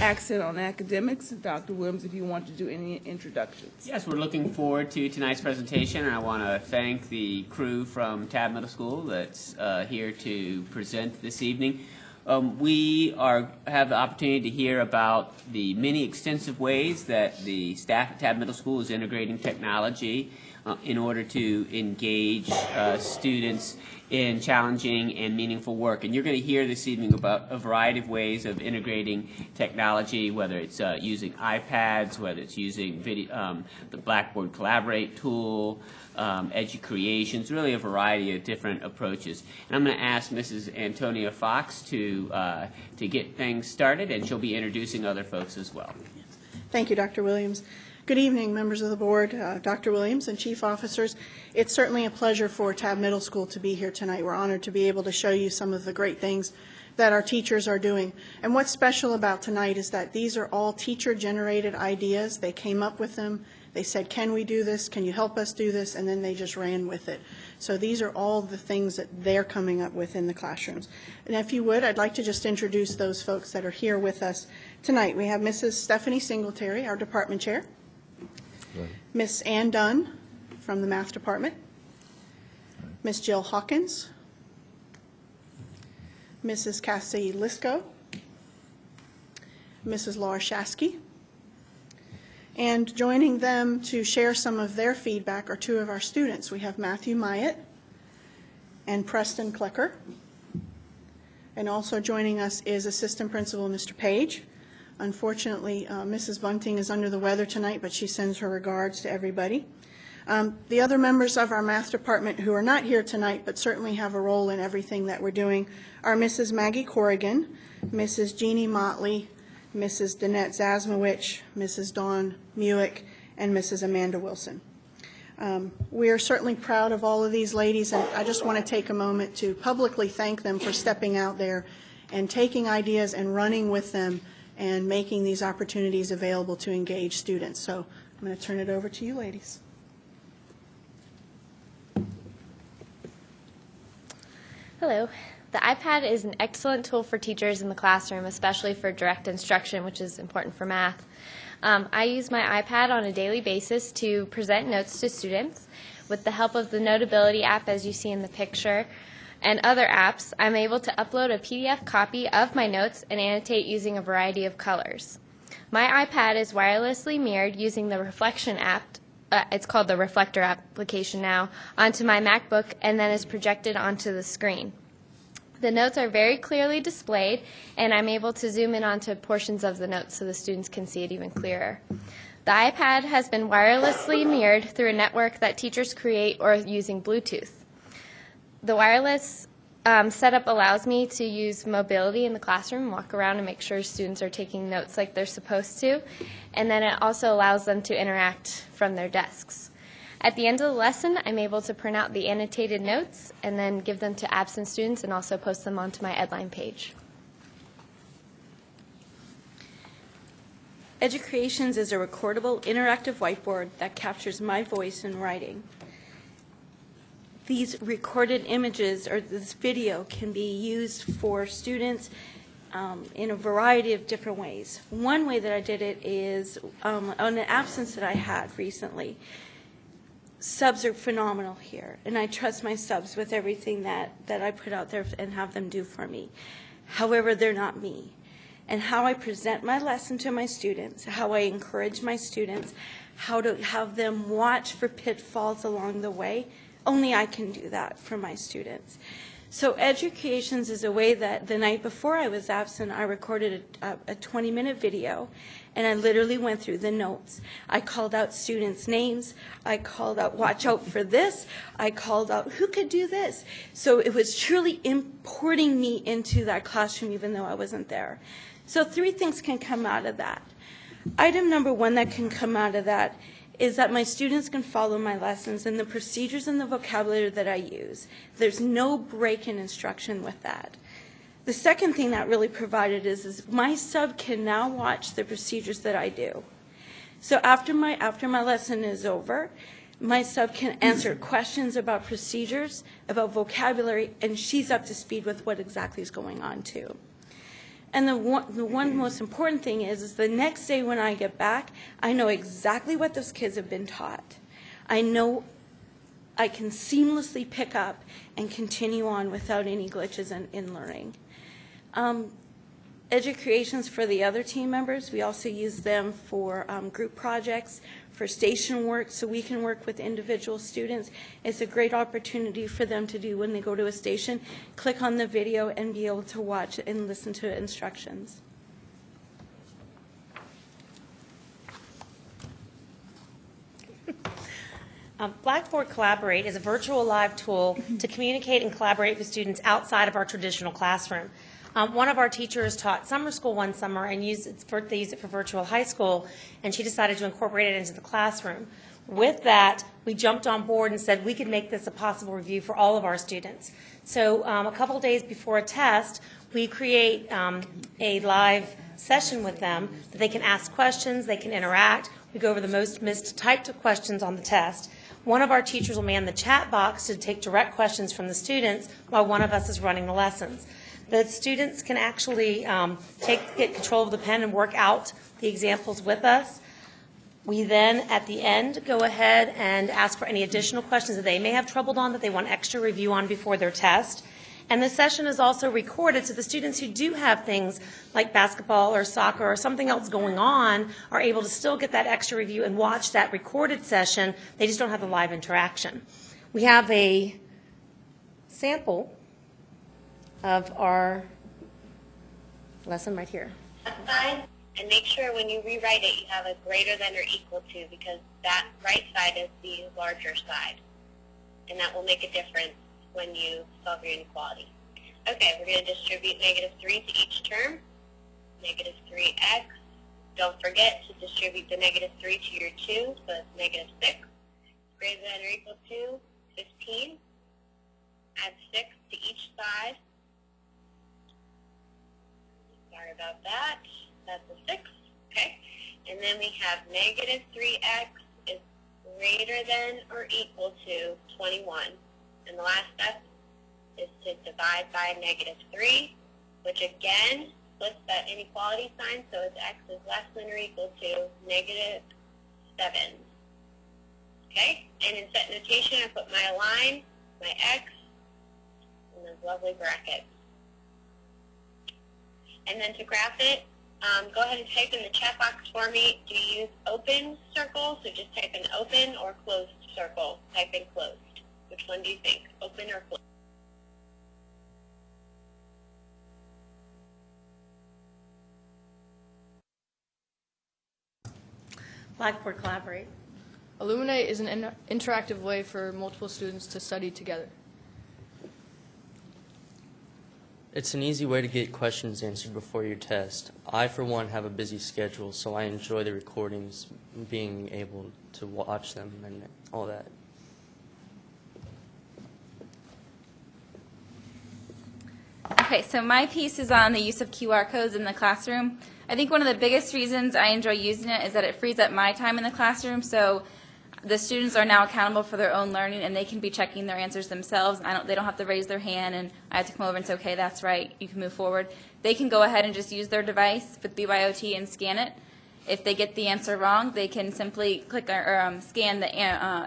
accent on academics. Dr. Williams, if you want to do any introductions. Yes, we're looking forward to tonight's presentation, and I want to thank the crew from Tabb Middle School that's here to present this evening. We have the opportunity to hear about the many extensive ways that the staff at Tabb Middle School is integrating technology in order to engage students in challenging and meaningful work. And you're going to hear this evening about a variety of ways of integrating technology, whether it's using iPads, whether it's using the Blackboard Collaborate tool, EduCreations, really a variety of different approaches. And I'm going to ask Mrs. Antonia Fox to get things started, and she'll be introducing other folks as well. Thank you, Dr. Williams. Good evening, members of the board, Dr. Williams and chief officers. It's certainly a pleasure for Tabb Middle School to be here tonight. We're honored to be able to show you some of the great things that our teachers are doing. And what's special about tonight is that these are all teacher-generated ideas. They came up with them. They said, can we do this? Can you help us do this? And then they just ran with it. So these are all the things that they're coming up with in the classrooms. And if you would, I'd like to just introduce those folks that are here with us tonight. We have Mrs. Stephanie Singletary, our department chair. Miss Ann Dunn from the math department. Miss Jill Hawkins. Mrs. Cassie Lisco. Mrs. Laura Shasky. And joining them to share some of their feedback are two of our students. We have Matthew Myatt and Preston Klecker. And also joining us is Assistant Principal Mr. Page. Unfortunately, Mrs. Bunting is under the weather tonight, but she sends her regards to everybody. The other members of our math department who are not here tonight but certainly have a role in everything that we're doing are Mrs. Maggie Corrigan, Mrs. Jeannie Motley, Mrs. Danette Zasmowicz, Mrs. Dawn Muick, and Mrs. Amanda Wilson. We are certainly proud of all of these ladies, and I just want to take a moment to publicly thank them for stepping out there and taking ideas and running with them and making these opportunities available to engage students. So I'm going to turn it over to you ladies. Hello. The iPad is an excellent tool for teachers in the classroom, especially for direct instruction, which is important for math. I use my iPad on a daily basis to present notes to students. With the help of the Notability app, as you see in the picture, and other apps, I'm able to upload a PDF copy of my notes and annotate using a variety of colors. My iPad is wirelessly mirrored using the Reflection app, it's called the Reflector application now, onto my MacBook and then is projected onto the screen. The notes are very clearly displayed, and I'm able to zoom in onto portions of the notes so the students can see it even clearer. The iPad has been wirelessly mirrored through a network that teachers create or using Bluetooth. The wireless setup allows me to use mobility in the classroom, walk around and make sure students are taking notes like they're supposed to, and then it also allows them to interact from their desks. At the end of the lesson, I'm able to print out the annotated notes and then give them to absent students and also post them onto my Edline page. EduCreations is a recordable, interactive whiteboard that captures my voice in writing. These recorded images or this video can be used for students in a variety of different ways. One way that I did it is on an absence that I had recently. Subs are phenomenal here, and I trust my subs with everything that I put out there and have them do for me. However, they're not me. And how I present my lesson to my students, how I encourage my students, how to have them watch for pitfalls along the way, only I can do that for my students. So EduCreations is a way that the night before I was absent, I recorded a 20-minute video, and I literally went through the notes. I called out students' names. I called out, watch out for this. I called out, who could do this? So it was truly importing me into that classroom even though I wasn't there. So 3 things can come out of that. Item number 1 that can come out of that is that my students can follow my lessons and the procedures and the vocabulary that I use. There's no break in instruction with that. The second thing that really provided is my sub can now watch the procedures that I do. So after my lesson is over, my sub can answer questions about procedures, about vocabulary, and she's up to speed with what exactly is going on too. And the one most important thing is the next day when I get back, I know exactly what those kids have been taught. I know I can seamlessly pick up and continue on without any glitches in learning. Educreations for the other team members, we also use them for group projects, for station work, so we can work with individual students. It's a great opportunity for them to do when they go to a station, click on the video and be able to watch and listen to instructions. Blackboard Collaborate is a virtual live tool to communicate and collaborate with students outside of our traditional classroom. One of our teachers taught summer school one summer and they used it for virtual high school, and she decided to incorporate it into the classroom. With that, we jumped on board and said we could make this a possible review for all of our students. So a couple days before a test, we create a live session with them that they can ask questions, they can interact. We go over the most missed typed questions on the test. One of our teachers will man the chat box to take direct questions from the students while one of us is running the lessons. The students can actually get control of the pen and work out the examples with us. We then, at the end, go ahead and ask for any additional questions that they may have troubled on that they want extra review on before their test. And the session is also recorded, so the students who do have things like basketball or soccer or something else going on are able to still get that extra review and watch that recorded session. They just don't have the live interaction. We have a sample of our lesson right here. Side, and make sure when you rewrite it you have a greater than or equal to, because that right side is the larger side, and that will make a difference when you solve your inequality. Okay, we're going to distribute -3 to each term. -3x. Don't forget to distribute the -3 to your 2, so it's -6. Greater than or equal to 15. Add 6 to each side. Sorry about that. That's a 6. Okay. And then we have -3x is greater than or equal to 21. And the last step is to divide by -3, which again flips that inequality sign, so it's x is less than or equal to -7. Okay? And in set notation, I put my line, my x, and those lovely brackets. And then to graph it, go ahead and type in the chat box for me. Do you use open circle? So just type in open, or closed circle. Type in closed. Which one do you think? Open or closed? Blackboard Collaborate. Illuminate is an interactive way for multiple students to study together. It's an easy way to get questions answered before your test. I, for one, have a busy schedule, so I enjoy the recordings, being able to watch them and all that. Okay, so my piece is on the use of QR codes in the classroom. I think one of the biggest reasons I enjoy using it is that it frees up my time in the classroom, so the students are now accountable for their own learning, and they can be checking their answers themselves. They don't have to raise their hand, and I have to come over and say, okay, that's right, you can move forward. They can go ahead and just use their device with BYOT and scan it. If they get the answer wrong, they can simply click or scan the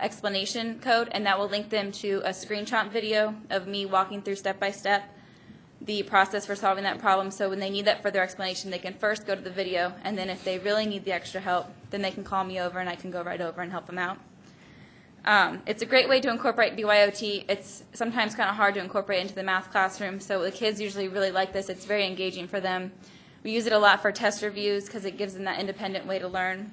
explanation code, and that will link them to a screenshot video of me walking through step by step the process for solving that problem. So when they need that for their explanation, they can first go to the video, and then if they really need the extra help, then they can call me over and I can go right over and help them out. It's a great way to incorporate BYOT. It's sometimes kind of hard to incorporate into the math classroom, so the kids usually really like this. It's very engaging for them. We use it a lot for test reviews because it gives them that independent way to learn.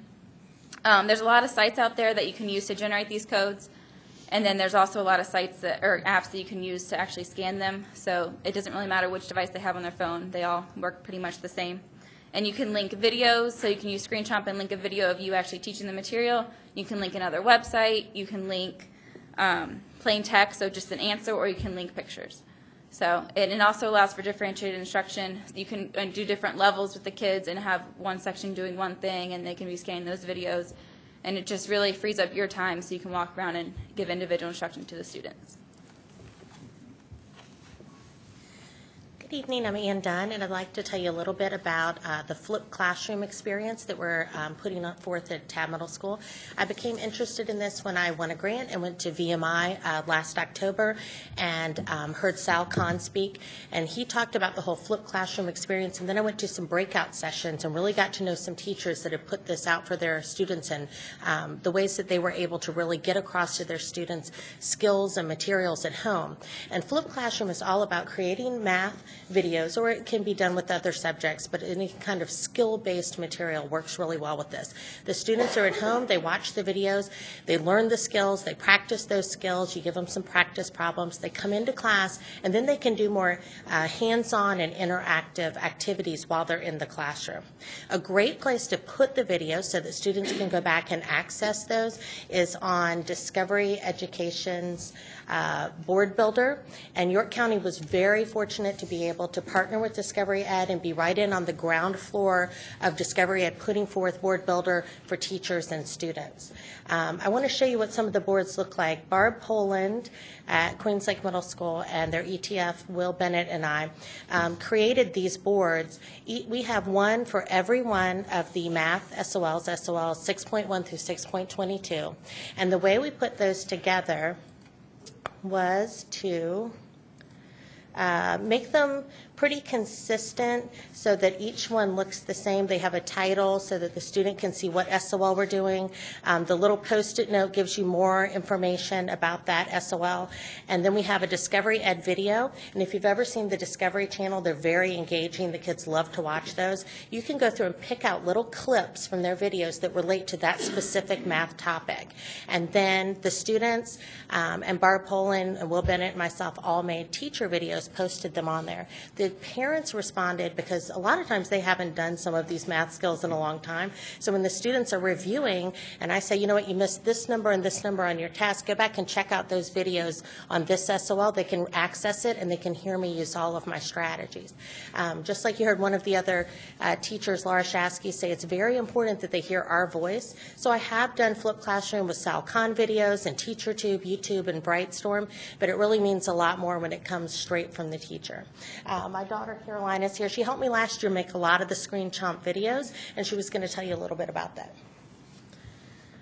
There's a lot of sites out there that you can use to generate these codes, and then there's also a lot of sites or apps that you can use to actually scan them, so it doesn't really matter which device they have on their phone. They all work pretty much the same. And you can link videos, so you can use Screenshot and link a video of you actually teaching the material. You can link another website. You can link plain text, so just an answer, or you can link pictures. So it also allows for differentiated instruction. You can do different levels with the kids and have one section doing one thing, and they can be scanning those videos. And it just really frees up your time so you can walk around and give individual instruction to the students. Good evening, I'm Ann Dunn, and I'd like to tell you a little bit about the flipped classroom experience that we're putting forth at Tabb Middle School. I became interested in this when I won a grant and went to VMI last October and heard Sal Khan speak, and he talked about the whole flipped classroom experience, and then I went to some breakout sessions and really got to know some teachers that had put this out for their students and the ways that they were able to really get across to their students skills and materials at home. And flipped classroom is all about creating math videos, or it can be done with other subjects, but any kind of skill-based material works really well with this. The students are at home, they watch the videos, they learn the skills, they practice those skills, you give them some practice problems, they come into class, and then they can do more hands-on and interactive activities while they're in the classroom. A great place to put the videos so that students can go back and access those is on Discovery Education's Board Builder, and York County was very fortunate to be able to partner with Discovery Ed and be right in on the ground floor of Discovery Ed putting forth Board Builder for teachers and students. I want to show you what some of the boards look like. Barb Poland at Queens Lake Middle School and their ETF, Will Bennett and I, created these boards. We have one for every one of the math SOLs 6.1 through 6.22, and the way we put those together was to make them pretty consistent so that each one looks the same. They have a title so that the student can see what SOL we're doing. The little Post-it note gives you more information about that SOL. And then we have a Discovery Ed video. And if you've ever seen the Discovery Channel, they're very engaging. The kids love to watch those. You can go through and pick out little clips from their videos that relate to that specific math topic. And then the students and Barb Poland and Will Bennett and myself all made teacher videos, posted them on there. The parents responded because a lot of times they haven't done some of these math skills in a long time. So when the students are reviewing and I say, you know what, you missed this number and this number on your test, go back and check out those videos on this SOL. They can access it and they can hear me use all of my strategies. Just like you heard one of the other teachers, Laura Shasky, say it's very important that they hear our voice. So I have done Flip Classroom with Sal Khan videos and TeacherTube, YouTube, and Brightstorm, but it really means a lot more when it comes straight from the teacher. My daughter Caroline is here. She helped me last year make a lot of the Screen Chomp videos, and she was going to tell you a little bit about that.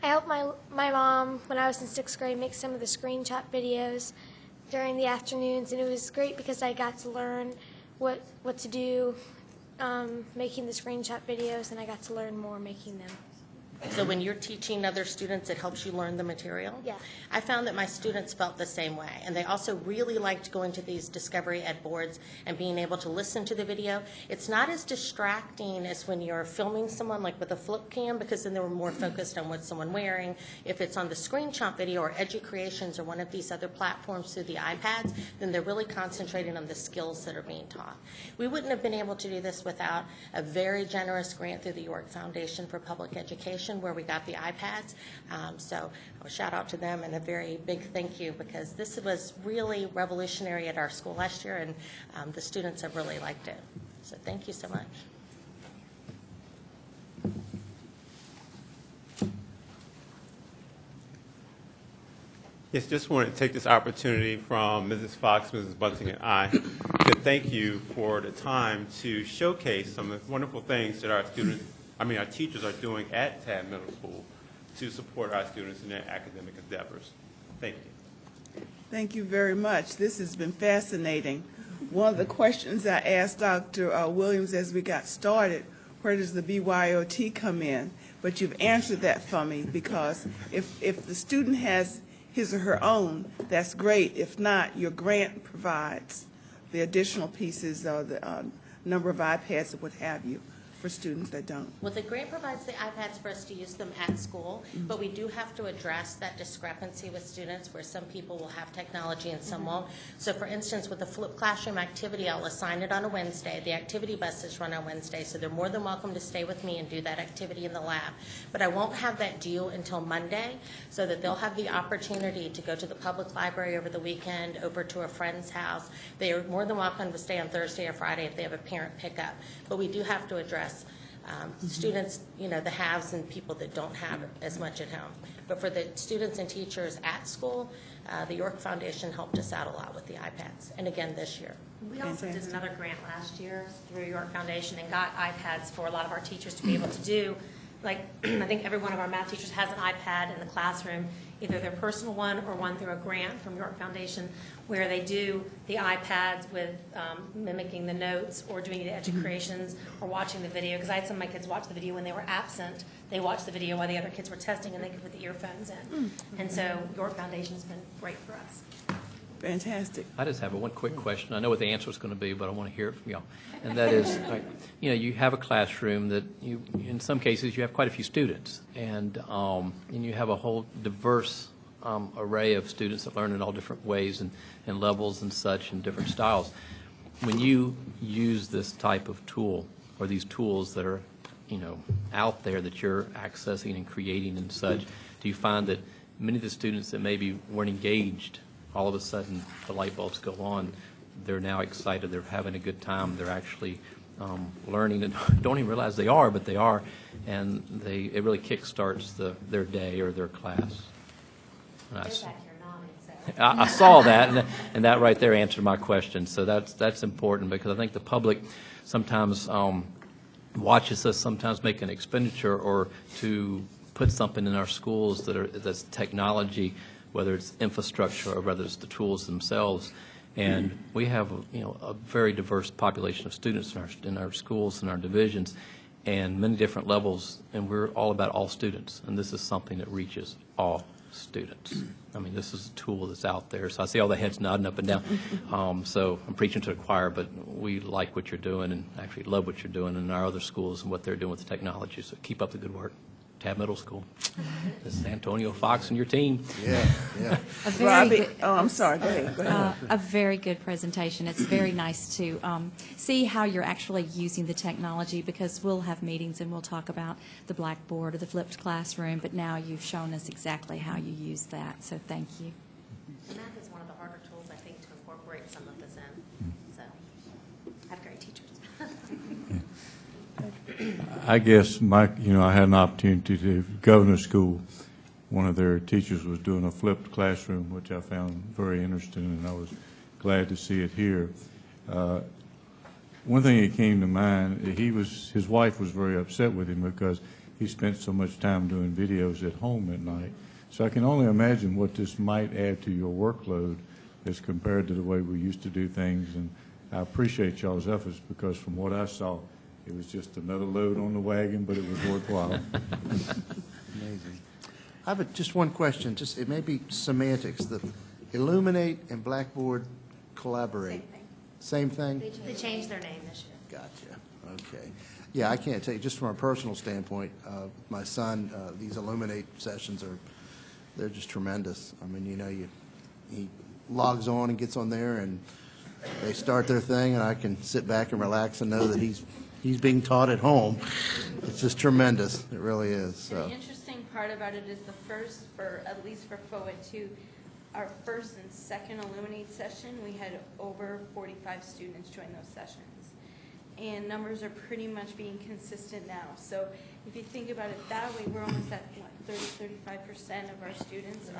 I helped my mom when I was in 6th grade make some of the Screen Chomp videos during the afternoons, and it was great because I got to learn what to do making the Screen Chomp videos, and I got to learn more making them. So when you're teaching other students, it helps you learn the material? Yeah. I found that my students felt the same way, and they also really liked going to these Discovery Ed boards and being able to listen to the video. It's not as distracting as when you're filming someone like with a flip cam, because then they were more focused on what's someone wearing. If it's on the Screen Chomp video or EduCreations or one of these other platforms through the iPads, then they're really concentrating on the skills that are being taught. We wouldn't have been able to do this without a very generous grant through the York Foundation for Public Education, where we got the iPads. So a shout out to them and a very big thank you, because this was really revolutionary at our school last year, and the students have really liked it. So thank you so much. Yes, just wanted to take this opportunity from Mrs. Fox, Mrs. Bunting, and I to thank you for the time to showcase some of the wonderful things that our teachers are doing at Tabb Middle School to support our students in their academic endeavors. Thank you. Thank you very much. This has been fascinating. One of the questions I asked Dr. Williams as we got started, where does the BYOT come in? But you've answered that for me, because if the student has his or her own, that's great. If not, your grant provides the additional pieces or the number of iPads or what have you for students that don't. Well, the grant provides the iPads for us to use them at school, but we do have to address that discrepancy with students where some people will have technology and some won't. So for instance, with the Flip Classroom activity, I'll assign it on a Wednesday. The activity buses run on Wednesday, so they're more than welcome to stay with me and do that activity in the lab. But I won't have that due until Monday, so that they'll have the opportunity to go to the public library over the weekend, over to a friend's house. They are more than welcome to stay on Thursday or Friday if they have a parent pickup. But we do have to address students, the haves and people that don't have as much at home. But for the students and teachers at school, The York Foundation helped us out a lot with the iPads, and again this year. We also did another grant last year through York Foundation and got iPads for a lot of our teachers to be able to do. Like, I think every one of our math teachers has an iPad in the classroom, either their personal one or one through a grant from York Foundation, where they do the iPads with mimicking the notes or doing the edge creations or watching the video. Because I had some of my kids watch the video when they were absent. They watched the video while the other kids were testing, and they could put the earphones in. And so York Foundation has been great for us. Fantastic. I just have one quick question. I know what the answer is going to be, but I want to hear it from y'all. And that is, you have a classroom that in some cases, you have quite a few students, and you have a whole diverse array of students that learn in all different ways and levels and such and different styles. When you use this type of tool or these tools that are, out there that you're accessing and creating and such, do you find that many of the students that maybe weren't engaged, all of a sudden the light bulbs go on, they're now excited, they're having a good time, they're actually learning and don't even realize they are, but they are, and it really kickstarts their day or their class. I saw that, and that right there answered my question. So that's important, because I think the public sometimes watches us sometimes make an expenditure or to put something in our schools that's technology, whether it's infrastructure or whether it's the tools themselves. And we have a very diverse population of students in our schools and our divisions, and many different levels, and we're all about all students, and this is something that reaches all students. I mean, this is a tool that's out there. So I see all the heads nodding up and down. So I'm preaching to the choir, but we like what you're doing and actually love what you're doing in our other schools and what they're doing with the technology. So keep up the good work. Tabb Middle School. This is Antonio Fox and your team. Yeah. Robbie, I'm sorry. Go ahead. A very good presentation. It's very nice to see how you're actually using the technology, because we'll have meetings and we'll talk about the Blackboard or the flipped classroom, but now you've shown us exactly how you use that. So thank you. Math is one of the harder tools, I think, to incorporate some of this in. So have great teachers. I guess, Mike, I had an opportunity to go to school. One of their teachers was doing a flipped classroom, which I found very interesting, and I was glad to see it here. One thing that came to mind, his wife was very upset with him because he spent so much time doing videos at home at night. So I can only imagine what this might add to your workload as compared to the way we used to do things. And I appreciate y'all's efforts, because from what I saw, it was just another load on the wagon, but it was worthwhile. Amazing. I have just one question. It may be semantics. The Illuminate and Blackboard Collaborate. Same thing? They changed their name this year. Gotcha. Okay. Yeah, I can't tell you, just from a personal standpoint, my son, these Illuminate sessions they're just tremendous. I mean, he logs on and gets on there, and they start their thing, and I can sit back and relax and know that he's being taught at home. It's just tremendous. It really is. So. The interesting part about it is at least for FOA 2, our first and second Illuminate session, we had over 45 students join those sessions. And numbers are pretty much being consistent now. So if you think about it that way, we're almost at, 30-35% of our students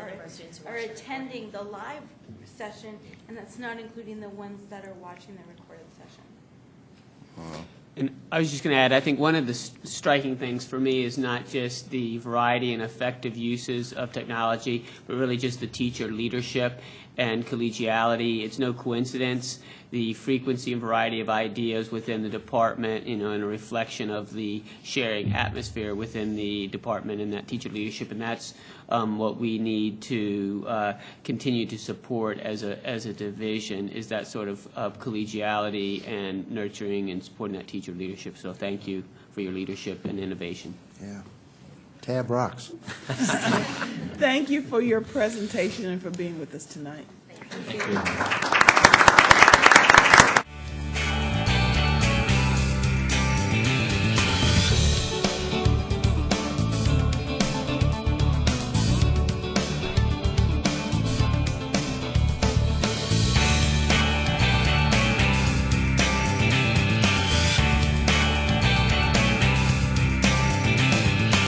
are attending the live session, and that's not including the ones that are watching the recorded session. And I was just going to add, I think one of the striking things for me is not just the variety and effective uses of technology, but really just the teacher leadership and collegiality. It's no coincidence the frequency and variety of ideas within the department, and a reflection of the sharing atmosphere within the department and that teacher leadership. And that's what we need to continue to support as a division, is that sort of collegiality and nurturing and supporting that teacher leadership. So thank you for your leadership and innovation. Yeah. Tabb rocks. Thank you for your presentation and for being with us tonight. Thank you.